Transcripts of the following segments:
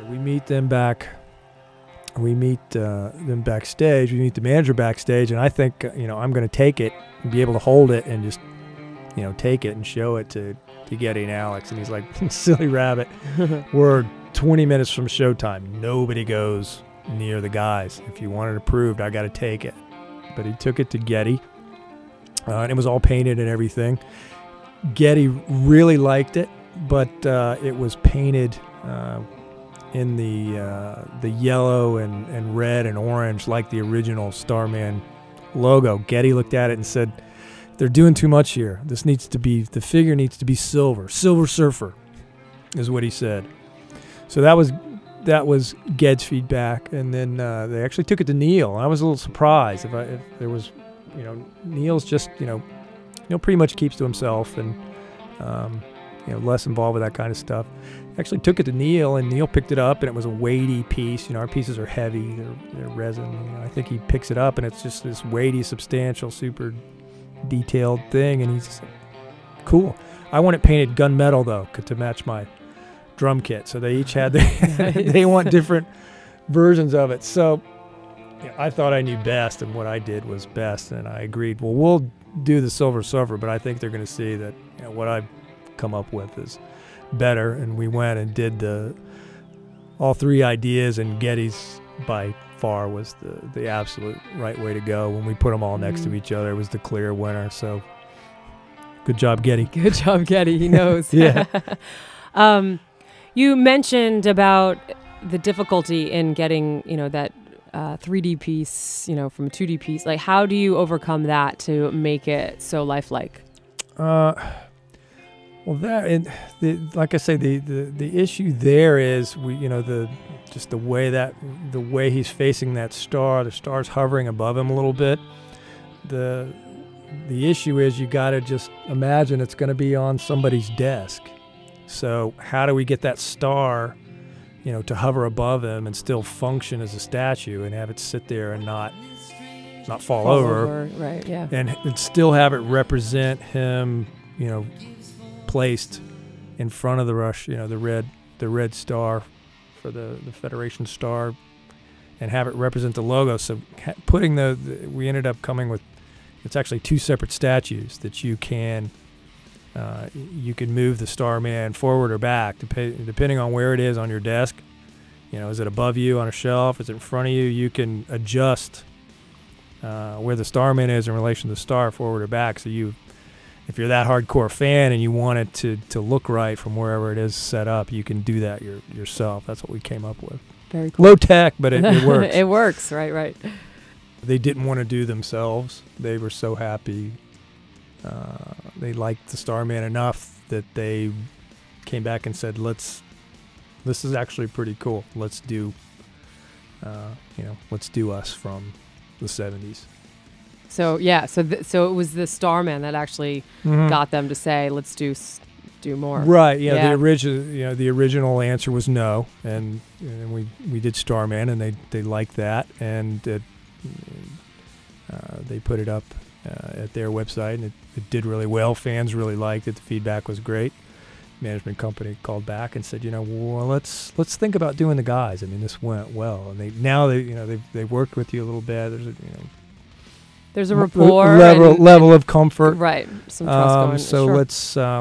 we meet them back. We meet them backstage. We meet the manager backstage, and I think I'm going to take it and be able to hold it and just take it and show it to Geddy and Alex. And he's like, silly rabbit. We're 20 minutes from showtime. Nobody goes near the guys. If you want it approved, I got to take it. But he took it to Geddy, and it was all painted and everything. Geddy really liked it, but it was painted in the yellow and red and orange like the original Starman logo. Geddy looked at it and said, they're doing too much here. This needs to be, the figure needs to be silver. Silver Surfer is what he said. So that was Ged's feedback. And then they actually took it to Neil. I was a little surprised if there was, Neil's just, pretty much keeps to himself and, less involved with that kind of stuff. Actually took it to Neil, and Neil picked it up, and it was a weighty piece. Our pieces are heavy. They're resin. I think he picks it up, and it's just this weighty, substantial, super detailed thing, and he's just like, cool. I want it painted gunmetal, though, to match my drum kit. So they each had their they want different versions of it. So I thought I knew best, and what I did was best, and I agreed, well, we'll do the Silver Surfer, but I think they're going to see that what I've come up with is better. And we went and did all three ideas, and Geddy's by far was the absolute right way to go. When we put them all next to each other, it was the clear winner. So good job, Geddy. Good job, Geddy. He knows. Yeah. You mentioned about the difficulty in getting that 3D piece from a 2D piece. Like, how do you overcome that to make it so lifelike? Well, like I say, the issue there is the way he's facing that star. The star's hovering above him a little bit. The issue is you got to just imagine it's going to be on somebody's desk. So how do we get that star, to hover above him and still function as a statue and have it sit there and not fall over, right? Yeah, and still have it represent him, placed in front of the rush, the red star for the Federation star, and have it represent the logo. So putting we ended up coming with, it's actually two separate statues that you can move the Starman forward or back depending on where it is on your desk. Is it above you on a shelf? Is it in front of you? You can adjust where the Starman is in relation to the star, forward or back. So if you're that hardcore fan and you want it to look right from wherever it is set up, you can do that yourself. That's what we came up with. Very cool. Low tech, but it works. It works, right. They didn't want to do themselves. They were so happy. They liked the Starman enough that they came back and said, this is actually pretty cool. Let's do, let's do us from the 70s. So yeah, so it was the Starman that actually got them to say, let's do more. Right. Yeah. The original answer was no, and we did Starman, and they liked that, and they put it up at their website, and it did really well. Fans really liked it. The feedback was great. Management company called back and said, well, let's think about doing the guys. I mean, this went well, and they've worked with you a little bit. There's a rapport, level of comfort, right? Some trust going. So sure.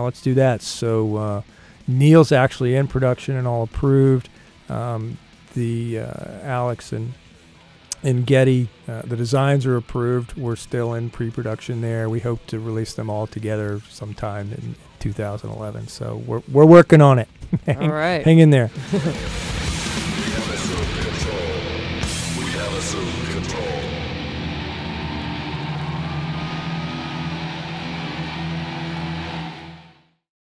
let's do that. So Neil's actually in production and all approved. The Alex and Geddy, the designs are approved. We're still in pre-production there. We hope to release them all together sometime in 2011. So we're working on it. All right, hang in there. We have assumed control.